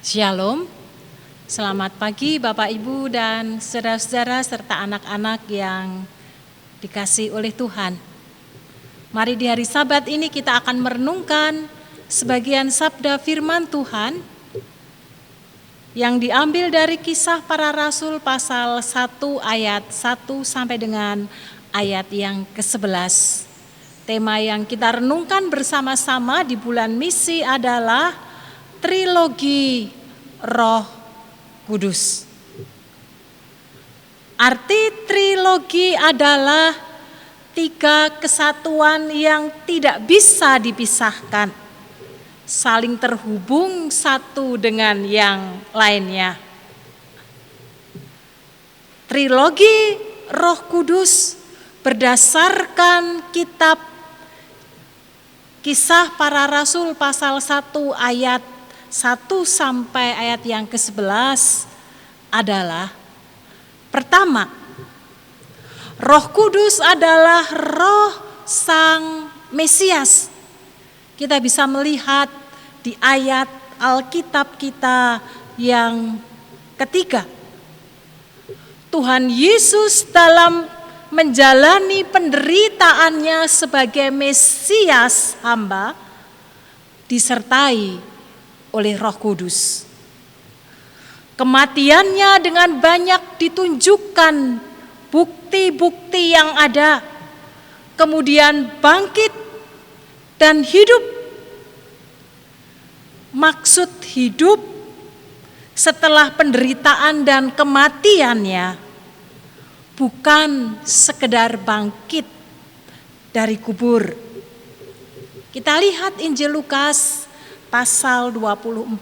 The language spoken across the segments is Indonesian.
Shalom, selamat pagi Bapak Ibu dan saudara-saudara serta anak-anak yang dikasihi oleh Tuhan. Mari di hari Sabat ini kita akan merenungkan sebagian sabda firman Tuhan yang diambil dari Kisah Para Rasul pasal 1 ayat 1 sampai dengan ayat yang ke-11. Tema yang kita renungkan bersama-sama di bulan misi adalah Trilogi Roh Kudus. Arti trilogi adalah 3 kesatuan yang tidak bisa dipisahkan, saling terhubung satu dengan yang lainnya. Trilogi Roh Kudus berdasarkan kitab Kisah Para Rasul pasal 1 ayat 1 sampai ayat yang ke-11 adalah: pertama, Roh Kudus adalah roh Sang Mesias. Kita bisa melihat di ayat Alkitab kita yang ketiga. Tuhan Yesus dalam menjalani penderitaannya sebagai Mesias hamba disertai oleh Roh Kudus. Kematiannya dengan banyak ditunjukkan bukti-bukti yang ada, kemudian bangkit dan hidup. Maksud hidup setelah penderitaan dan kematiannya bukan sekedar bangkit dari kubur. Kita lihat Injil Lukas pasal 24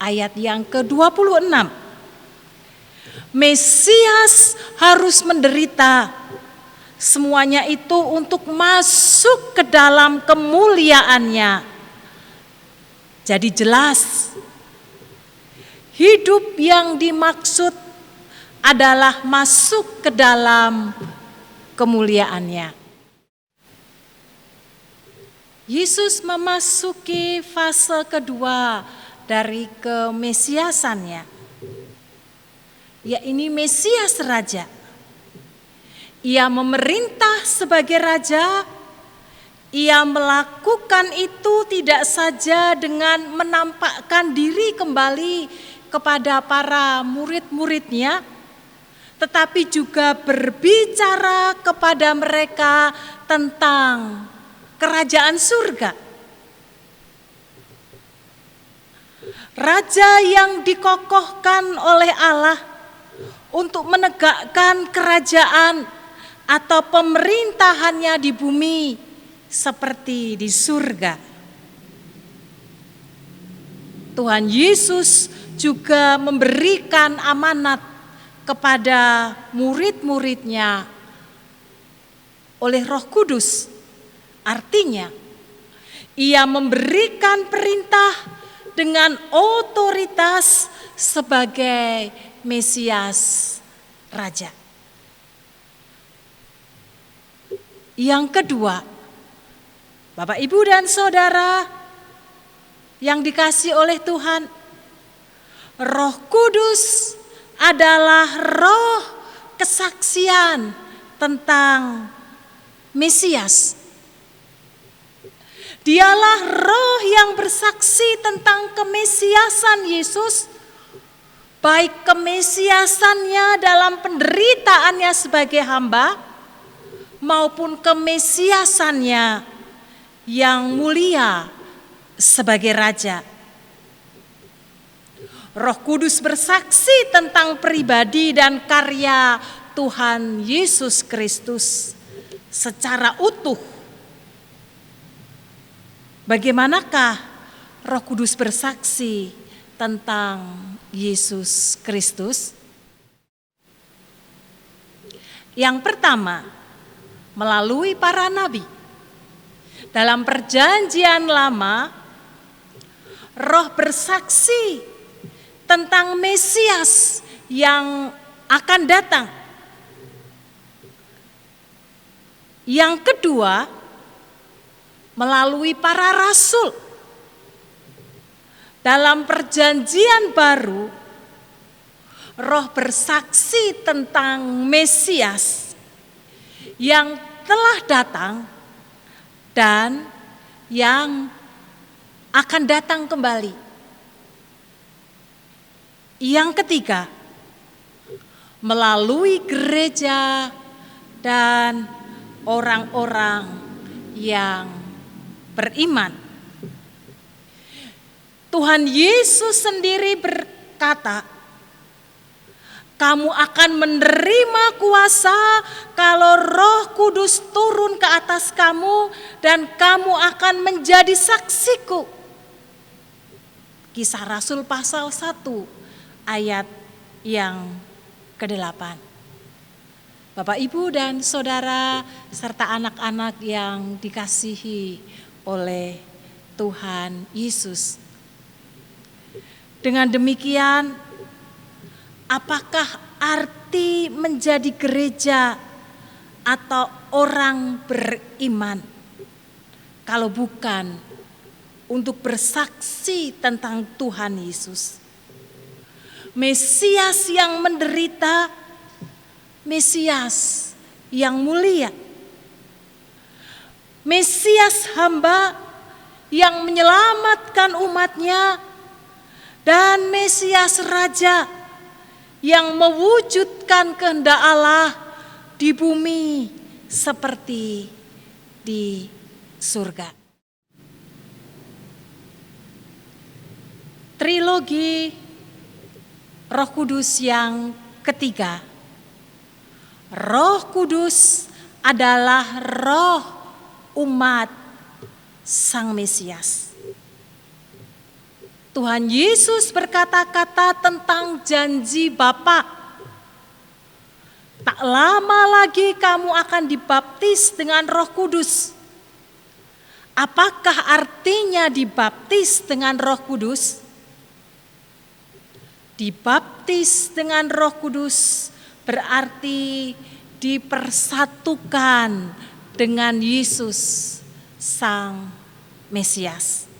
ayat yang ke-26. Mesias harus menderita. Semuanya itu untuk masuk ke dalam kemuliaannya. Jadi jelas, hidup yang dimaksud adalah masuk ke dalam kemuliaannya. Yesus memasuki fase kedua dari kemesiasannya, yaitu Mesias Raja. Ia memerintah sebagai Raja. Ia melakukan itu tidak saja dengan menampakkan diri kembali kepada para murid-muridnya, tetapi juga berbicara kepada mereka tentang kerajaan surga. Raja yang dikokohkan oleh Allah untuk menegakkan kerajaan atau pemerintahannya di bumi seperti di surga. Tuhan Yesus juga memberikan amanat kepada murid-muridnya oleh Roh Kudus. Artinya, ia memberikan perintah dengan otoritas sebagai Mesias Raja. Yang kedua, Bapak, Ibu, dan Saudara yang dikasihi oleh Tuhan, Roh Kudus adalah roh kesaksian tentang Mesias. Dialah roh yang bersaksi tentang kemesiasan Yesus, baik kemesiasannya dalam penderitaannya sebagai hamba, maupun kemesiasannya yang mulia sebagai Raja. Roh Kudus bersaksi tentang pribadi dan karya Tuhan Yesus Kristus secara utuh. Bagaimanakah Roh Kudus bersaksi tentang Yesus Kristus? Yang pertama, melalui para nabi. Dalam Perjanjian Lama, Roh bersaksi tentang Mesias yang akan datang. Yang kedua, melalui para rasul. Dalam perjanjian baru, Roh bersaksi tentang Mesias yang telah datang dan yang akan datang kembali. Yang ketiga, melalui gereja dan orang-orang yang beriman. Tuhan Yesus sendiri berkata, kamu akan menerima kuasa kalau Roh Kudus turun ke atas kamu dan kamu akan menjadi saksiku. Kisah Rasul pasal 1 ayat yang ke-8. Bapak, Ibu, dan saudara serta anak-anak yang dikasihi oleh Tuhan Yesus. Dengan demikian, apakah arti menjadi gereja atau orang beriman kalau bukan untuk bersaksi tentang Tuhan Yesus? Mesias yang menderita, Mesias yang mulia, Mesias hamba yang menyelamatkan umatnya, dan Mesias Raja yang mewujudkan kehendak Allah di bumi seperti di surga. Trilogi Roh Kudus yang ketiga. Roh Kudus adalah roh umat Sang Mesias. Tuhan Yesus berkata-kata tentang janji Bapa. Tak lama lagi kamu akan dibaptis dengan Roh Kudus. Apakah artinya dibaptis dengan Roh Kudus? Dibaptis dengan Roh Kudus berarti dipersatukan dengan Yesus Sang Mesias.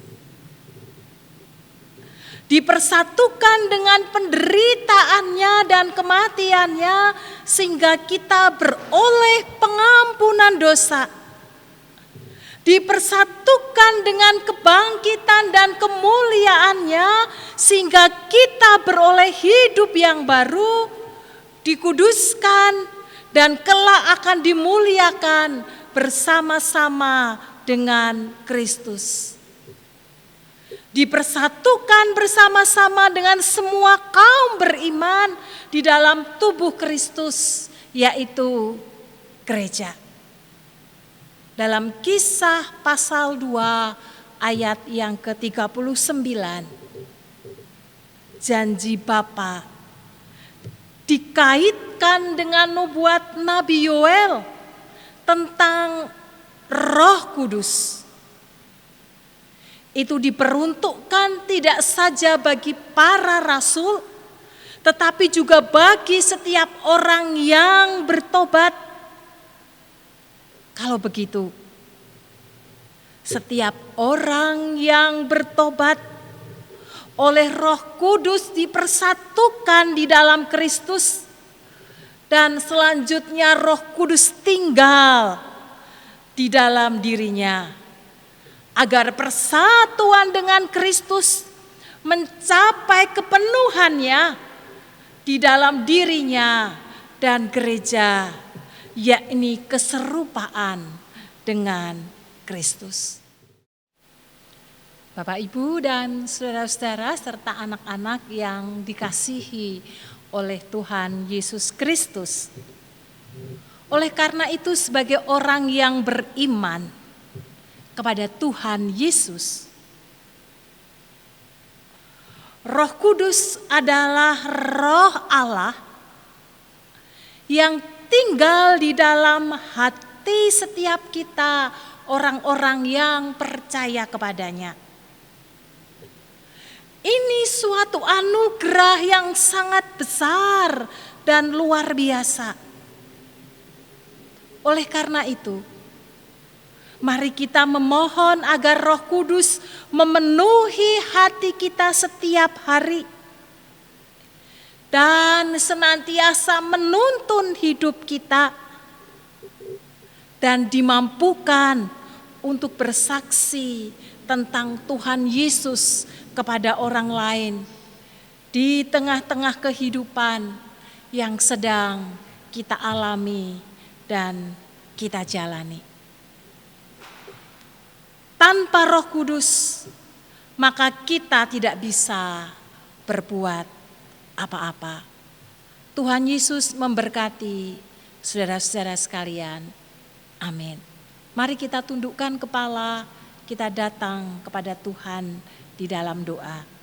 Dipersatukan dengan penderitaannya dan kematiannya sehingga kita beroleh pengampunan dosa. Dipersatukan dengan kebangkitan dan kemuliaannya sehingga kita beroleh hidup yang baru, dikuduskan dan kelak akan dimuliakan bersama-sama dengan Kristus. Dipersatukan bersama-sama dengan semua kaum beriman di dalam tubuh Kristus, yaitu gereja. Dalam Kisah pasal 2 ayat yang ke-39, janji Bapa dikaitkan dengan nubuat Nabi Yoel tentang Roh Kudus. Itu diperuntukkan tidak saja bagi para rasul, tetapi juga bagi setiap orang yang bertobat. Kalau begitu, setiap orang yang bertobat oleh Roh Kudus dipersatukan di dalam Kristus, dan selanjutnya Roh Kudus tinggal di dalam dirinya, agar persatuan dengan Kristus mencapai kepenuhannya di dalam dirinya dan gereja, yakni keserupaan dengan Kristus. Bapak, Ibu, dan saudara-saudara serta anak-anak yang dikasihi oleh Tuhan Yesus Kristus. Oleh karena itu, sebagai orang yang beriman kepada Tuhan Yesus, Roh Kudus adalah Roh Allah yang tinggal di dalam hati setiap kita, orang-orang yang percaya kepadanya. Ini suatu anugerah yang sangat besar dan luar biasa. Oleh karena itu, Mari kita memohon agar Roh Kudus memenuhi hati kita setiap hari dan senantiasa menuntun hidup kita dan dimampukan untuk bersaksi tentang Tuhan Yesus kepada orang lain di tengah-tengah kehidupan yang sedang kita alami dan kita jalani. Tanpa Roh Kudus, maka kita tidak bisa berbuat apa-apa. Tuhan Yesus memberkati saudara-saudara sekalian. Amin. Mari kita tundukkan kepala, kita datang kepada Tuhan di dalam doa.